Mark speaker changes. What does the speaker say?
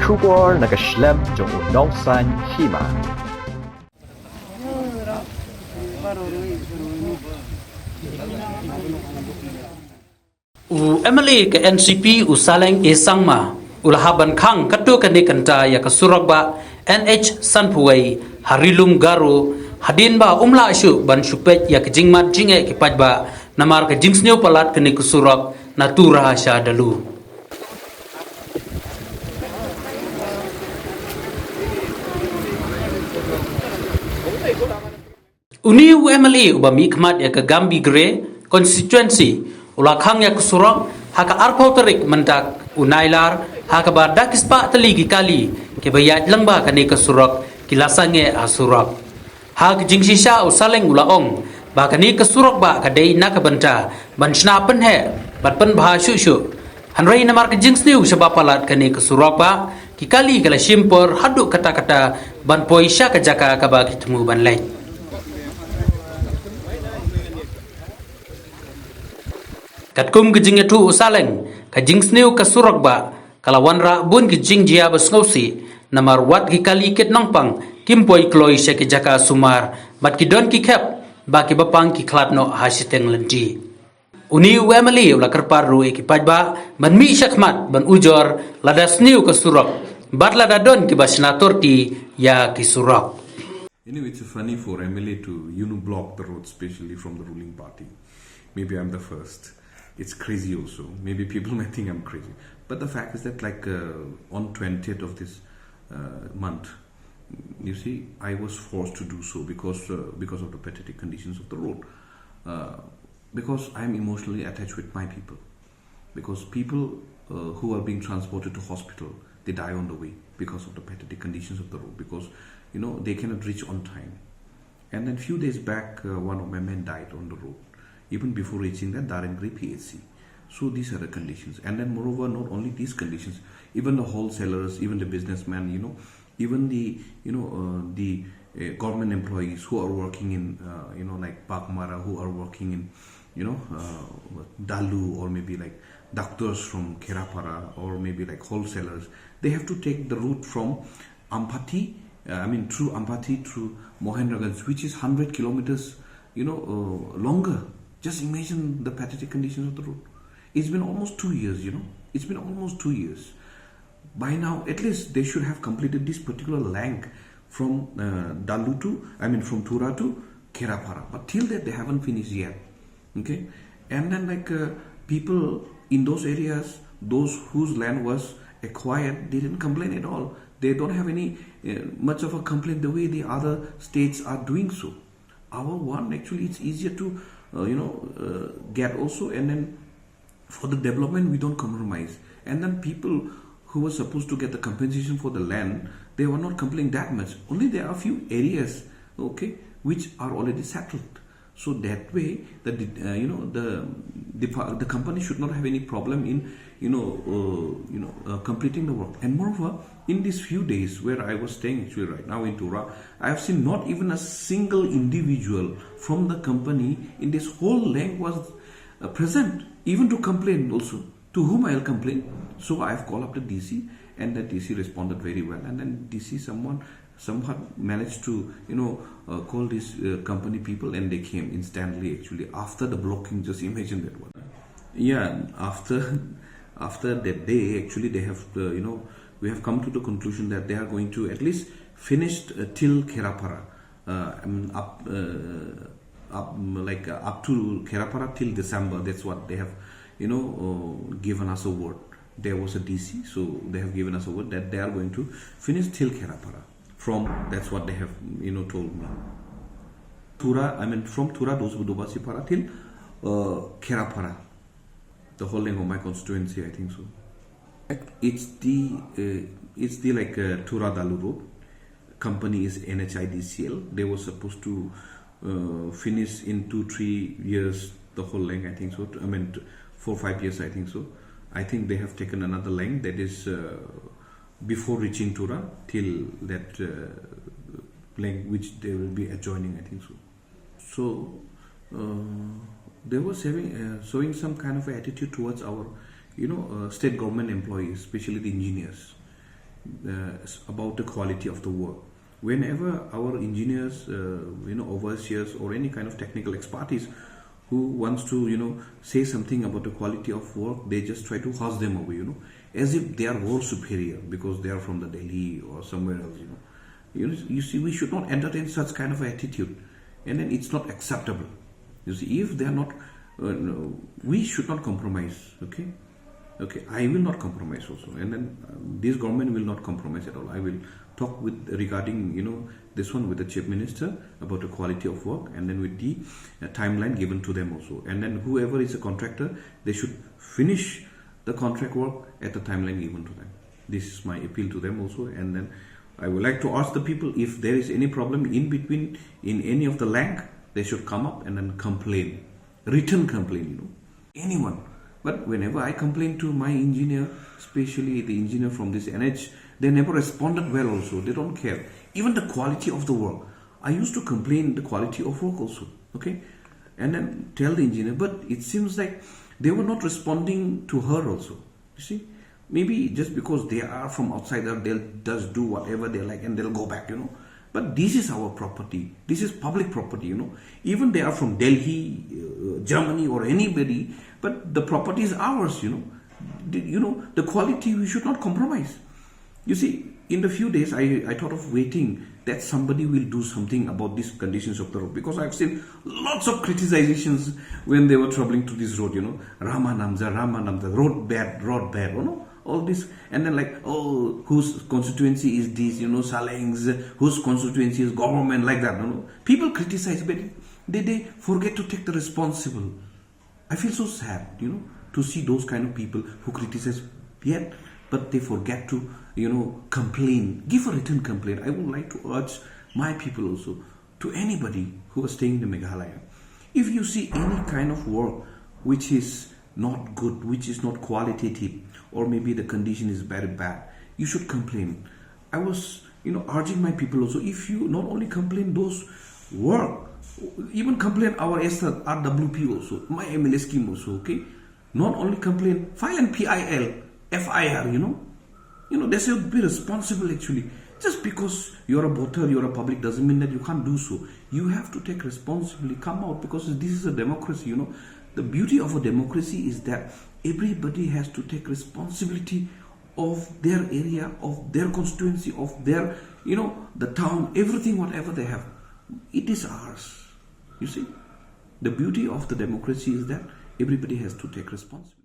Speaker 1: Shubor nagaslem jong unongsan hima.
Speaker 2: MLA ke NCP Saleng Esangma ulahaban khang katu kani kanta ya kasuragba NH Sanpuai Harilum Garo hadin ba umla shu ban shupet ya kejingmat jinge kipajba namar ke jingsneu palat kani kusurak natura sha dalu Uni MLA ubami khmat ya ke Gambi Gre constituency ulakhang ya kusurak haka arpauterik mendak unailar haka ba dakispa teligi kali ke bayat lengba kani kesurak kilasange asurak hak jingsisha usaleng ulaong ba kani kesurak ba kadai nakabanta banchna penhe batpen bhasu shu hanrei namar ke jingsniu sebapalat kani kesurak ba kikali kala shimpor haduk kata-kata ban poisha ke jaka ka ba kitemu ban lai Katkum kejing itu usaleng, kejing sniu kesurak ba, kalawan ra bun kejing jia besngausi, namar wat kikali kit nangpang, kimpoi kloi se kejaka sumar, bat kidon kikep, ba kibapang kiklatno hasiteng lenti. Uni UMLA ula kerparu ikipaj ba, ban mi syakmat, ban ujor, lada sniu kesurak, bat lada don kibasinator ti ya kisurak.
Speaker 3: Anyway, it's funny for MLA to, block the road, especially from the ruling party. Maybe I'm the first. It's crazy also. Maybe people might think I'm crazy. But the fact is that on 20th of this month, you see, I was forced to do so because of the pathetic conditions of the road. Because I'm emotionally attached with my people. Because people who are being transported to hospital, they die on the way because of the pathetic conditions of the road. Because, they cannot reach on time. And then few days back, one of my men died on the road. Even before reaching the Darangri PHC. So these are the conditions. And then moreover, not only these conditions, even the wholesalers, even the businessmen, even the, the government employees who are working in, like Pakmara, who are working in, Dalu, or maybe like doctors from Kerapara, or maybe like wholesalers, they have to take the route from Ampati, through Ampati, through Mohendraganj, which is 100 kilometers, longer. Just imagine the pathetic conditions of the road. It's been almost 2 years, It's been almost 2 years. By now, at least they should have completed this particular length from Dalu from Tura to Kerapara. But till that, they haven't finished yet. Okay? And then people in those areas, those whose land was acquired, they didn't complain at all. They don't have any much of a complaint the way the other states are doing so. Our one, actually, it's easier to get also, and then for the development we don't compromise. And then people who were supposed to get the compensation for the land, they were not complaining that much. Only there are a few areas, okay, which are already settled. So that way, the company should not have any problem in completing the work. And moreover, in these few days where I was staying actually right now in Tura, I have seen not even a single individual from the company in this whole length was present, even to complain also. To whom I will complain? So I have called up the DC, and the DC responded very well. And then DC somehow managed to call these company people, and they came instantly actually after the blocking. Just imagine that one. Yeah, after that day actually they have we have come to the conclusion that they are going to at least finish till Kerapara, up to Kerapara till December. That's what they have given us a word. There was a DC, so they have given us a word that they are going to finish till Kerapara. That's what they have told me. Tura, from Tura Dosbudobasipara till Kerapara, the whole length of my constituency, I think so. It's the Tura Dalu road. Company is NHIDCL. They were supposed to finish in 2-3 years the whole length, I think so. 4-5 years, I think so. I think they have taken another length, that is before reaching Tura till that length which they will be adjoining, I think so. So they were showing some kind of attitude towards our state government employees, especially the engineers. about the quality of the work. Whenever our engineers, overseers or any kind of technical expertise who wants to, say something about the quality of work, they just try to hush them away, as if they are more superior because they are from the Delhi or somewhere else, You see, we should not entertain such kind of attitude, and then it's not acceptable. You see, if they are not, we should not compromise. Okay, I will not compromise also, and then this government will not compromise at all. I will talk with regarding this one with the chief minister about the quality of work, and then with the timeline given to them also, and then whoever is a contractor, they should finish the contract work at the timeline given to them. This is my appeal to them also, and then I would like to ask the people, if there is any problem in between in any of the land, they should come up and then complain, written complain, anyone. But whenever I complain to my engineer, especially the engineer from this NH, they never responded well also. They don't care. Even the quality of the work. I used to complain the quality of work also. Okay? And then tell the engineer, but it seems like they were not responding to her also. You see? Maybe just because they are from outside, they'll just do whatever they like and they'll go back, But this is our property. This is public property, Even they are from Delhi, Germany or anybody, but the property is ours, The quality we should not compromise. You see, in the few days, I thought of waiting that somebody will do something about these conditions of the road, because I've seen lots of criticizations when they were traveling to this road, Rama Namja, road bad, all this, and then whose constituency is this, Saleng's, whose constituency is government, like that, People criticize, but they forget to take the responsible. I feel so sad, to see those kind of people who criticize yet, but they forget to, complain, give a written complaint. I would like to urge my people also, to anybody who are staying in the Meghalaya, if you see any kind of work which is not good, which is not qualitative, or maybe the condition is very bad, you should complain. I was, urging my people also, if you not only complain those work, even complain our RWP also, my MLA scheme also, okay? Not only complain, file an PIL, FIR, they should be responsible actually. Just because you're a voter, you're a public, doesn't mean that you can't do so. You have to take responsibility, come out, because this is a democracy, The beauty of a democracy is that everybody has to take responsibility of their area, of their constituency, of their, the town, everything, whatever they have. It is ours. You see, the beauty of the democracy is that everybody has to take responsibility.